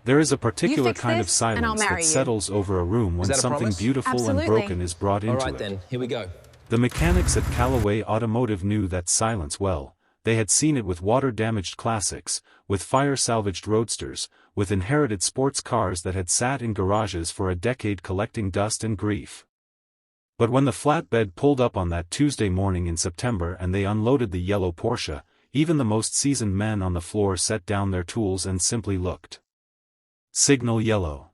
There is a You particular fix kind of this, and I'll silence marry that you. settles over a room when that a something promise? beautiful and Absolutely. broken is brought All into right it. then, here we go. The mechanics at Callaway Automotive knew that silence well. They had seen it with water-damaged classics, with fire-salvaged roadsters, with inherited sports cars that had sat in garages for a decade collecting dust and grief. But when the flatbed pulled up on that Tuesday morning in September and they unloaded the yellow Porsche, even the most seasoned men on the floor set down their tools and simply looked. Signal yellow.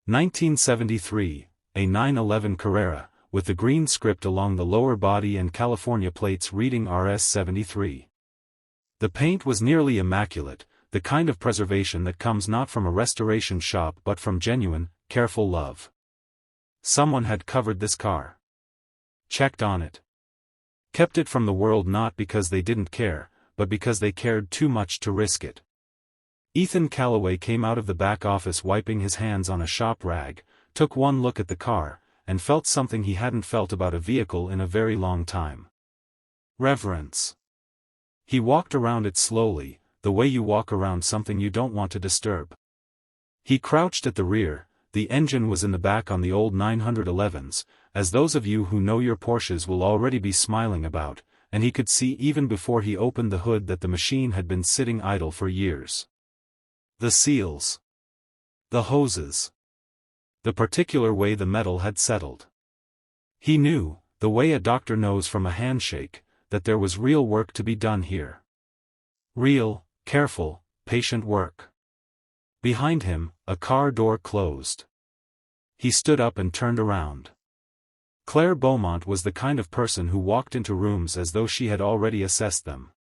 1973, a 911 Carrera, with the green script along the lower body and California plates reading RS-73. The paint was nearly immaculate, the kind of preservation that comes not from a restoration shop but from genuine, careful love. Someone had covered this car. Checked on it. Kept it from the world not because they didn't care, but because they cared too much to risk it. Ethan Callaway came out of the back office wiping his hands on a shop rag, took one look at the car, and felt something he hadn't felt about a vehicle in a very long time. Reverence. He walked around it slowly, the way you walk around something you don't want to disturb. He crouched at the rear, the engine was in the back on the old 911s, as those of you who know your Porsches will already be smiling about, and he could see even before he opened the hood that the machine had been sitting idle for years. The seals. The hoses. The particular way the metal had settled. He knew, the way a doctor knows from a handshake, that there was real work to be done here. Real, careful, patient work. Behind him, a car door closed. He stood up and turned around. Claire Beaumont was the kind of person who walked into rooms as though she had already assessed them.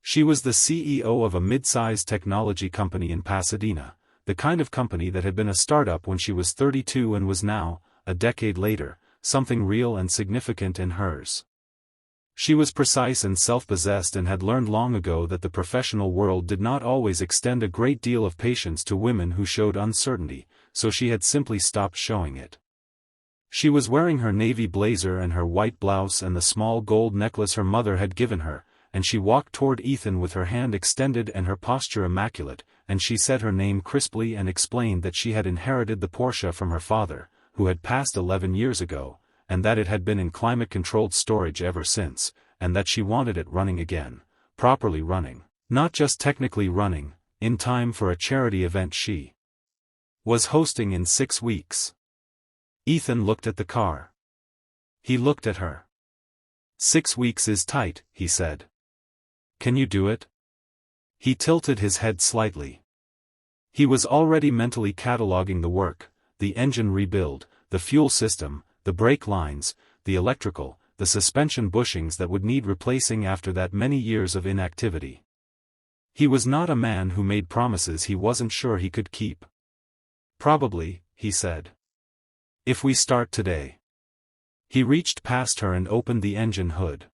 She was the CEO of a mid-sized technology company in Pasadena, the kind of company that had been a startup when she was 32 and was now, a decade later, something real and significant in hers. She was precise and self-possessed and had learned long ago that the professional world did not always extend a great deal of patience to women who showed uncertainty, so she had simply stopped showing it. She was wearing her navy blazer and her white blouse and the small gold necklace her mother had given her, and she walked toward Ethan with her hand extended and her posture immaculate, and she said her name crisply and explained that she had inherited the Porsche from her father, who had passed 11 years ago, and that it had been in climate-controlled storage ever since, and that she wanted it running again, properly running, not just technically running, in time for a charity event she was hosting in 6 weeks. Ethan looked at the car. He looked at her. 6 weeks is tight, he said. Can you do it? He tilted his head slightly. He was already mentally cataloging the work, the engine rebuild, the fuel system, the brake lines, the electrical, the suspension bushings that would need replacing after that many years of inactivity. He was not a man who made promises he wasn't sure he could keep. Probably, he said. If we start today. He reached past her and opened the engine hood.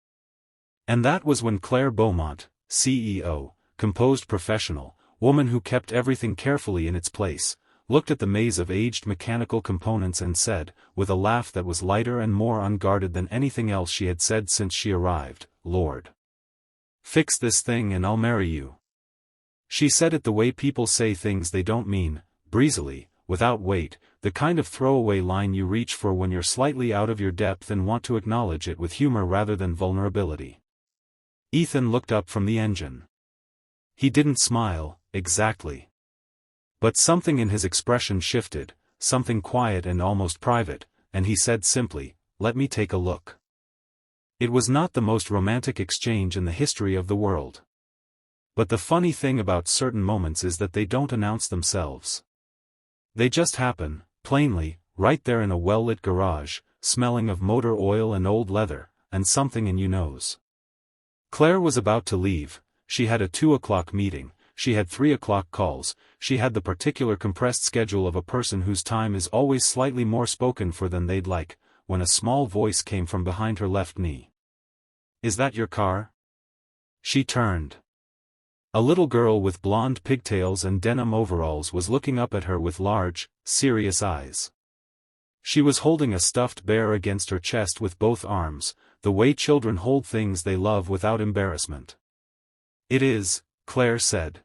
And that was when Claire Beaumont, CEO, composed professional, woman who kept everything carefully in its place, looked at the maze of aged mechanical components and said, with a laugh that was lighter and more unguarded than anything else she had said since she arrived, "Lord, fix this thing and I'll marry you." She said it the way people say things they don't mean, breezily, without weight, the kind of throwaway line you reach for when you're slightly out of your depth and want to acknowledge it with humor rather than vulnerability. Ethan looked up from the engine. He didn't smile, exactly. But something in his expression shifted, something quiet and almost private, and he said simply, "Let me take a look." It was not the most romantic exchange in the history of the world. But the funny thing about certain moments is that they don't announce themselves. They just happen, plainly, right there in a well-lit garage, smelling of motor oil and old leather, and something in you knows. Claire was about to leave. She had a 2 o'clock meeting, she had 3 o'clock calls, she had the particular compressed schedule of a person whose time is always slightly more spoken for than they'd like, when a small voice came from behind her left knee. "Is that your car?" She turned. A little girl with blonde pigtails and denim overalls was looking up at her with large, serious eyes. She was holding a stuffed bear against her chest with both arms, the way children hold things they love without embarrassment. "It is," Claire said.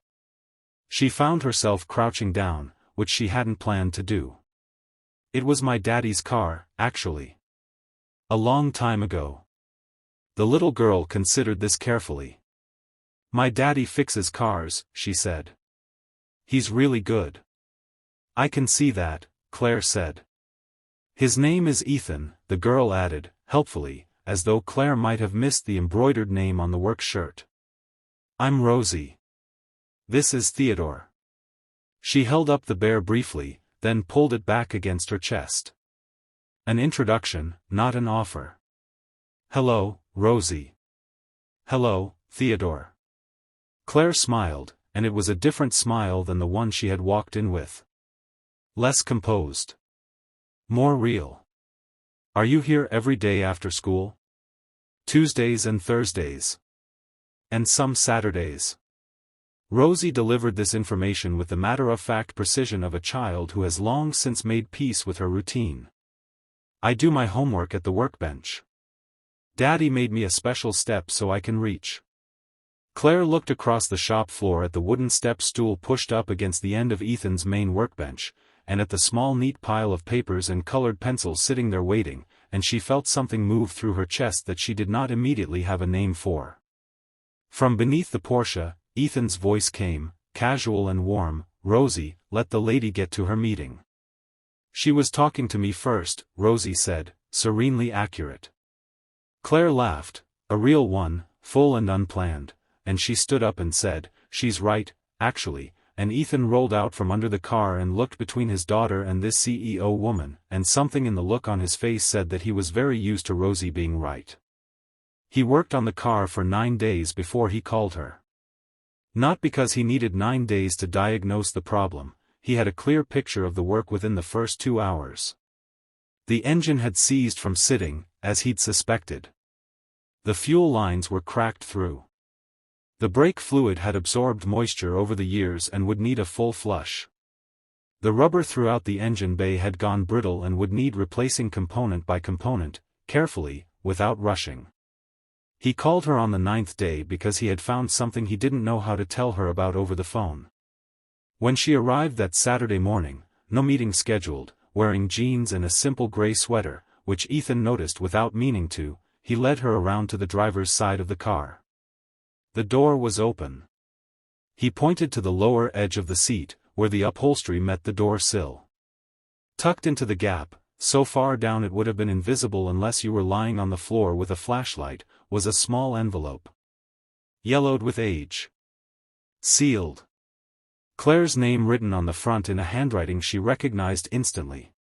She found herself crouching down, which she hadn't planned to do. It was my daddy's car, actually. A long time ago. The little girl considered this carefully. My daddy fixes cars, she said. He's really good. I can see that, Claire said. His name is Ethan, the girl added, helpfully, as though Claire might have missed the embroidered name on the work shirt. I'm Rosie. This is Theodore. She held up the bear briefly, then pulled it back against her chest. An introduction, not an offer. Hello, Rosie. Hello, Theodore. Claire smiled, and it was a different smile than the one she had walked in with. Less composed. More real. Are you here every day after school? Tuesdays and Thursdays. And some Saturdays. Rosie delivered this information with the matter-of-fact precision of a child who has long since made peace with her routine. I do my homework at the workbench. Daddy made me a special step so I can reach. Claire looked across the shop floor at the wooden step stool pushed up against the end of Ethan's main workbench, and at the small neat pile of papers and colored pencils sitting there waiting, and she felt something move through her chest that she did not immediately have a name for. From beneath the Porsche, Ethan's voice came, casual and warm, Rosie, let the lady get to her meeting. She was talking to me first, Rosie said, serenely accurate. Claire laughed, a real one, full and unplanned, and she stood up and said, she's right, actually, and Ethan rolled out from under the car and looked between his daughter and this CEO woman, and something in the look on his face said that he was very used to Rosie being right. He worked on the car for 9 days before he called her. Not because he needed 9 days to diagnose the problem, he had a clear picture of the work within the first 2 hours. The engine had seized from sitting, as he'd suspected. The fuel lines were cracked through. The brake fluid had absorbed moisture over the years and would need a full flush. The rubber throughout the engine bay had gone brittle and would need replacing component by component, carefully, without rushing. He called her on the 9th day because he had found something he didn't know how to tell her about over the phone. When she arrived that Saturday morning, no meeting scheduled, wearing jeans and a simple gray sweater, which Ethan noticed without meaning to, he led her around to the driver's side of the car. The door was open. He pointed to the lower edge of the seat, where the upholstery met the door sill. Tucked into the gap, so far down it would have been invisible unless you were lying on the floor with a flashlight, was a small envelope. Yellowed with age. Sealed. Claire's name written on the front in a handwriting she recognized instantly.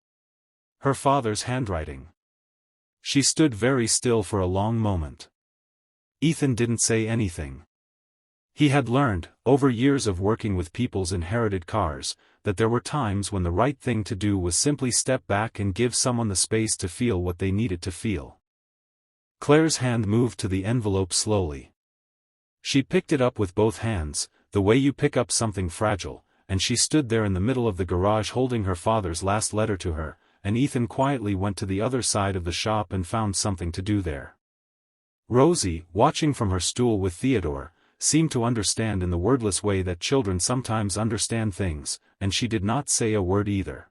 Her father's handwriting. She stood very still for a long moment. Ethan didn't say anything. He had learned, over years of working with people's inherited cars, that there were times when the right thing to do was simply step back and give someone the space to feel what they needed to feel. Claire's hand moved to the envelope slowly. She picked it up with both hands, the way you pick up something fragile, and she stood there in the middle of the garage holding her father's last letter to her, and Ethan quietly went to the other side of the shop and found something to do there. Rosie, watching from her stool with Theodore, seemed to understand in the wordless way that children sometimes understand things, and she did not say a word either.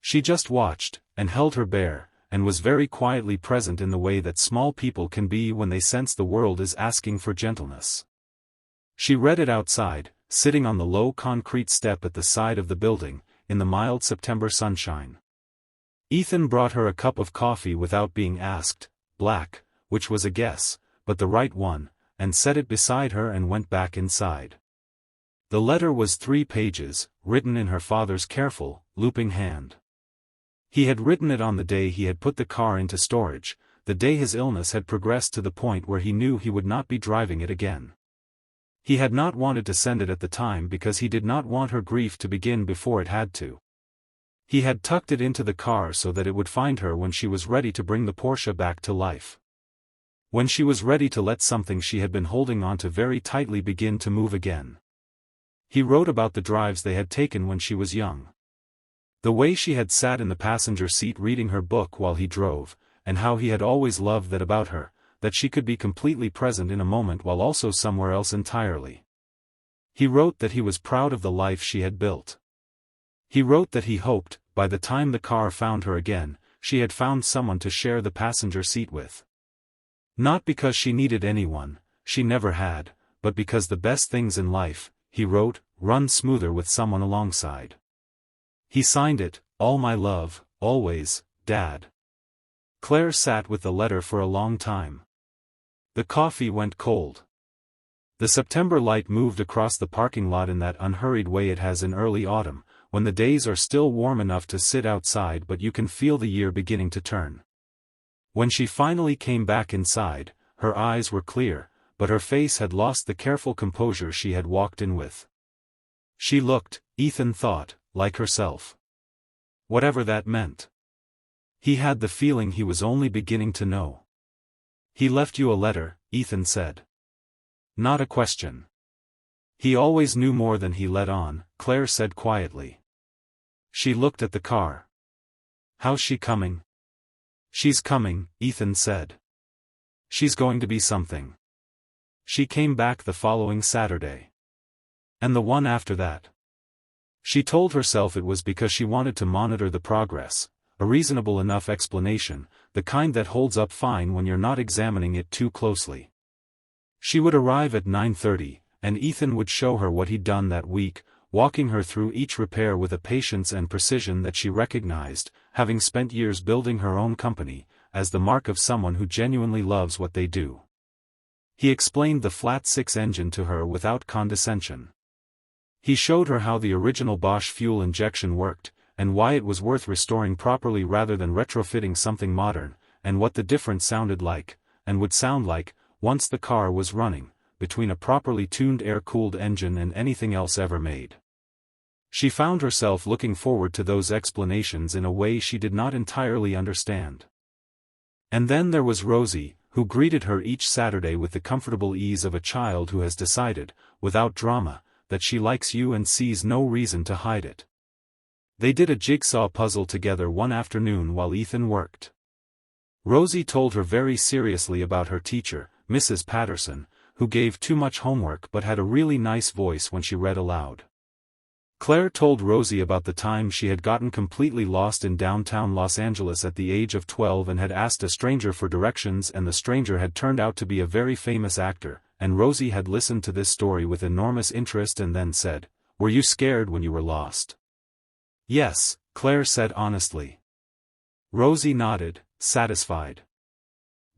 She just watched, and held her bear, and was very quietly present in the way that small people can be when they sense the world is asking for gentleness. She read it outside, sitting on the low concrete step at the side of the building, in the mild September sunshine. Ethan brought her a cup of coffee without being asked, black, which was a guess, but the right one, and set it beside her and went back inside. The letter was 3 pages, written in her father's careful, looping hand. He had written it on the day he had put the car into storage, the day his illness had progressed to the point where he knew he would not be driving it again. He had not wanted to send it at the time because he did not want her grief to begin before it had to. He had tucked it into the car so that it would find her when she was ready to bring the Porsche back to life. When she was ready to let something she had been holding on to very tightly begin to move again. He wrote about the drives they had taken when she was young. The way she had sat in the passenger seat reading her book while he drove, and how he had always loved that about her, that she could be completely present in a moment while also somewhere else entirely. He wrote that he was proud of the life she had built. He wrote that he hoped, by the time the car found her again, she had found someone to share the passenger seat with. Not because she needed anyone, she never had, but because the best things in life, he wrote, run smoother with someone alongside. He signed it, all my love, always, Dad. Claire sat with the letter for a long time. The coffee went cold. The September light moved across the parking lot in that unhurried way it has in early autumn, when the days are still warm enough to sit outside but you can feel the year beginning to turn. When she finally came back inside, her eyes were clear, but her face had lost the careful composure she had walked in with. She looked, Ethan thought, like herself. Whatever that meant. He had the feeling he was only beginning to know. He left you a letter, Ethan said. Not a question. He always knew more than he let on, Claire said quietly. She looked at the car. How's she coming? She's coming, Ethan said. She's going to be something. She came back the following Saturday. And the one after that. She told herself it was because she wanted to monitor the progress, a reasonable enough explanation, the kind that holds up fine when you're not examining it too closely. She would arrive at 9:30, and Ethan would show her what he'd done that week, walking her through each repair with a patience and precision that she recognized, having spent years building her own company, as the mark of someone who genuinely loves what they do. He explained the flat-six engine to her without condescension. He showed her how the original Bosch fuel injection worked, and why it was worth restoring properly rather than retrofitting something modern, and what the difference sounded like, and would sound like, once the car was running, between a properly tuned air-cooled engine and anything else ever made. She found herself looking forward to those explanations in a way she did not entirely understand. And then there was Rosie, who greeted her each Saturday with the comfortable ease of a child who has decided, without drama, that she likes you and sees no reason to hide it. They did a jigsaw puzzle together one afternoon while Ethan worked. Rosie told her very seriously about her teacher, Mrs. Patterson, who gave too much homework but had a really nice voice when she read aloud. Claire told Rosie about the time she had gotten completely lost in downtown Los Angeles at the age of 12 and had asked a stranger for directions, and the stranger had turned out to be a very famous actor, and Rosie had listened to this story with enormous interest and then said, "Were you scared when you were lost?" "Yes," Claire said honestly. Rosie nodded, satisfied.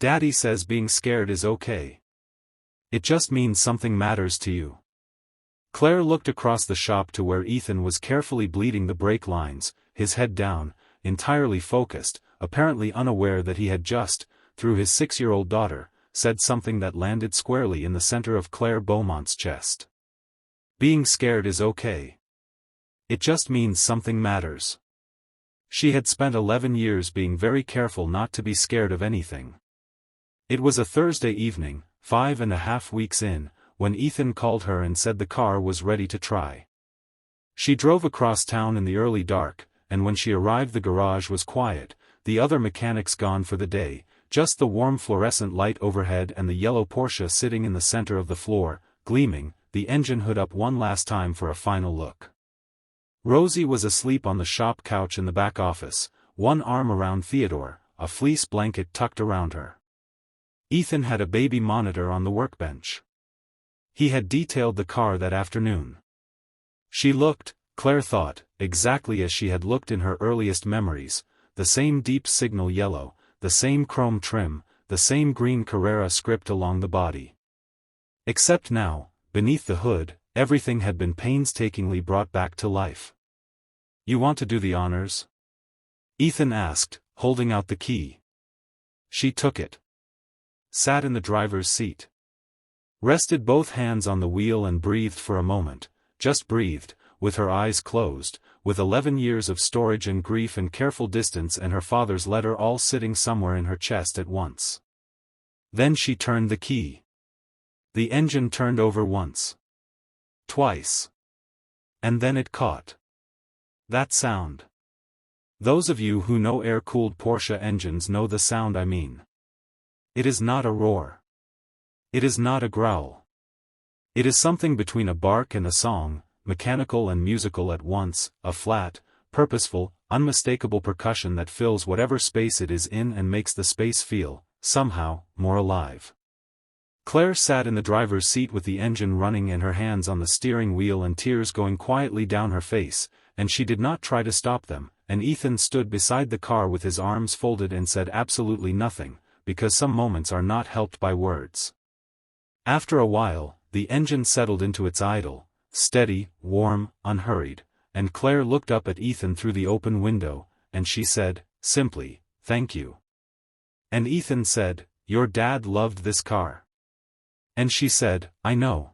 "Daddy says being scared is okay. It just means something matters to you." Claire looked across the shop to where Ethan was carefully bleeding the brake lines, his head down, entirely focused, apparently unaware that he had just, through his 6-year-old daughter, said something that landed squarely in the center of Claire Beaumont's chest. Being scared is okay. It just means something matters. She had spent 11 years being very careful not to be scared of anything. It was a Thursday evening, 5.5 weeks in, when Ethan called her and said the car was ready to try. She drove across town in the early dark, and when she arrived the garage was quiet, the other mechanics gone for the day, just the warm fluorescent light overhead and the yellow Porsche sitting in the center of the floor, gleaming, the engine hood up one last time for a final look. Rosie was asleep on the shop couch in the back office, one arm around Theodore, a fleece blanket tucked around her. Ethan had a baby monitor on the workbench. He had detailed the car that afternoon. She looked, Claire thought, exactly as she had looked in her earliest memories, the same deep signal yellow, the same chrome trim, the same green Carrera script along the body. Except now, beneath the hood, everything had been painstakingly brought back to life. "You want to do the honors?" Ethan asked, holding out the key. She took it. Sat in the driver's seat. Rested both hands on the wheel and breathed for a moment, just breathed, with her eyes closed, with 11 years of storage and grief and careful distance and her father's letter all sitting somewhere in her chest at once. Then she turned the key. The engine turned over once. Twice. And then it caught. That sound. Those of you who know air-cooled Porsche engines know the sound I mean. It is not a roar. It is not a growl. It is something between a bark and a song, mechanical and musical at once, a flat, purposeful, unmistakable percussion that fills whatever space it is in and makes the space feel, somehow, more alive. Claire sat in the driver's seat with the engine running and her hands on the steering wheel and tears going quietly down her face, and she did not try to stop them, and Ethan stood beside the car with his arms folded and said absolutely nothing, because some moments are not helped by words. After a while, the engine settled into its idle, steady, warm, unhurried, and Claire looked up at Ethan through the open window, and she said, simply, "Thank you." And Ethan said, "Your dad loved this car." And she said, "I know."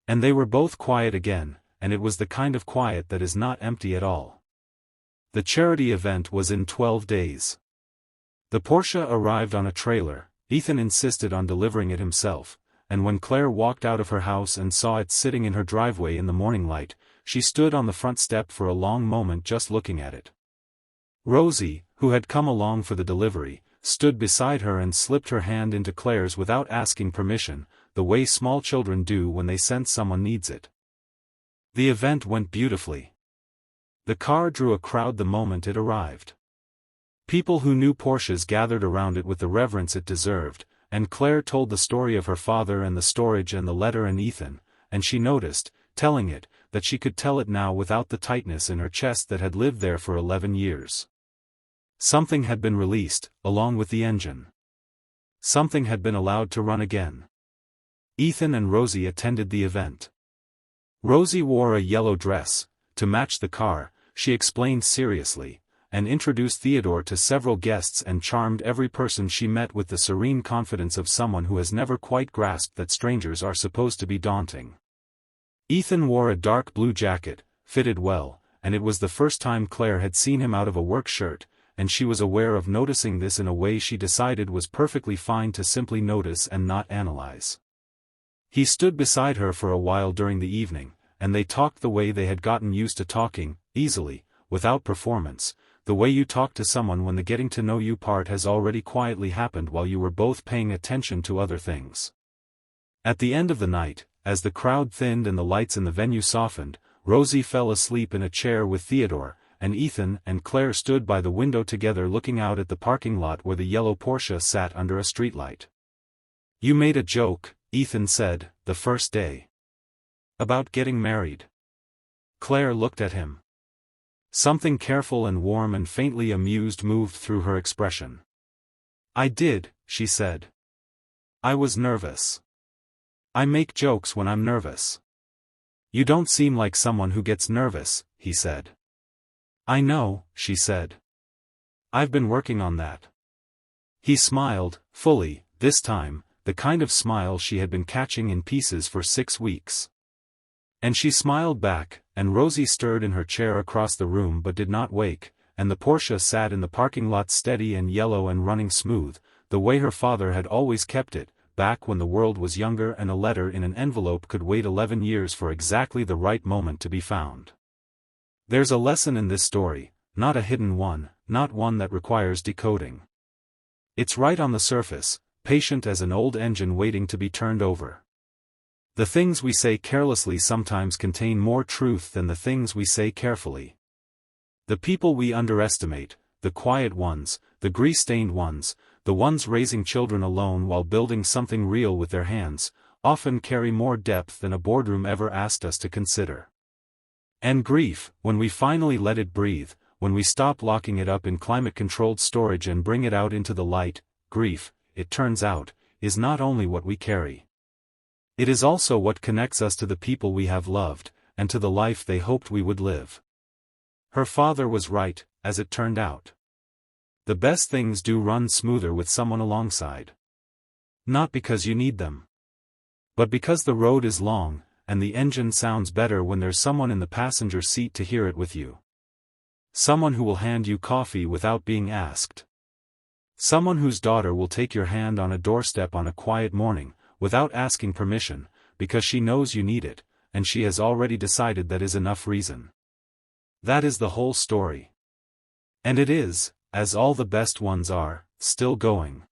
And they were both quiet again, and it was the kind of quiet that is not empty at all. The charity event was in 12 days. The Porsche arrived on a trailer. Ethan insisted on delivering it himself, and when Claire walked out of her house and saw it sitting in her driveway in the morning light, she stood on the front step for a long moment just looking at it. Rosie, who had come along for the delivery, stood beside her and slipped her hand into Claire's without asking permission, the way small children do when they sense someone needs it. The event went beautifully. The car drew a crowd the moment it arrived. People who knew Porsches gathered around it with the reverence it deserved, and Claire told the story of her father and the storage and the letter and Ethan, and she noticed, telling it, that she could tell it now without the tightness in her chest that had lived there for 11 years. Something had been released, along with the engine. Something had been allowed to run again. Ethan and Rosie attended the event. Rosie wore a yellow dress, to match the car, she explained seriously, and introduced Theodore to several guests and charmed every person she met with the serene confidence of someone who has never quite grasped that strangers are supposed to be daunting. Ethan wore a dark blue jacket, fitted well, and it was the first time Claire had seen him out of a work shirt, and she was aware of noticing this in a way she decided was perfectly fine to simply notice and not analyze. He stood beside her for a while during the evening, and they talked the way they had gotten used to talking, easily, without performance, the way you talk to someone when the getting to know you part has already quietly happened while you were both paying attention to other things. At the end of the night, as the crowd thinned and the lights in the venue softened, Rosie fell asleep in a chair with Theodore, and Ethan and Claire stood by the window together looking out at the parking lot where the yellow Porsche sat under a streetlight. "You made a joke," Ethan said, "the first day. About getting married." Claire looked at him. Something careful and warm and faintly amused moved through her expression. "I did," she said. "I was nervous. I make jokes when I'm nervous." "You don't seem like someone who gets nervous," he said. "I know," she said. "I've been working on that." He smiled, fully, this time, the kind of smile she had been catching in pieces for 6 weeks. And she smiled back, and Rosie stirred in her chair across the room but did not wake, and the Porsche sat in the parking lot steady and yellow and running smooth, the way her father had always kept it, back when the world was younger and a letter in an envelope could wait 11 years for exactly the right moment to be found. There's a lesson in this story, not a hidden one, not one that requires decoding. It's right on the surface, patient as an old engine waiting to be turned over. The things we say carelessly sometimes contain more truth than the things we say carefully. The people we underestimate, the quiet ones, the grease-stained ones, the ones raising children alone while building something real with their hands, often carry more depth than a boardroom ever asked us to consider. And grief, when we finally let it breathe, when we stop locking it up in climate-controlled storage and bring it out into the light, grief, it turns out, is not only what we carry. It is also what connects us to the people we have loved, and to the life they hoped we would live. Her father was right, as it turned out. The best things do run smoother with someone alongside. Not because you need them, but because the road is long, and the engine sounds better when there's someone in the passenger seat to hear it with you. Someone who will hand you coffee without being asked. Someone whose daughter will take your hand on a doorstep on a quiet morning, without asking permission, because she knows you need it, and she has already decided that is enough reason. That is the whole story. And it is, as all the best ones are, still going.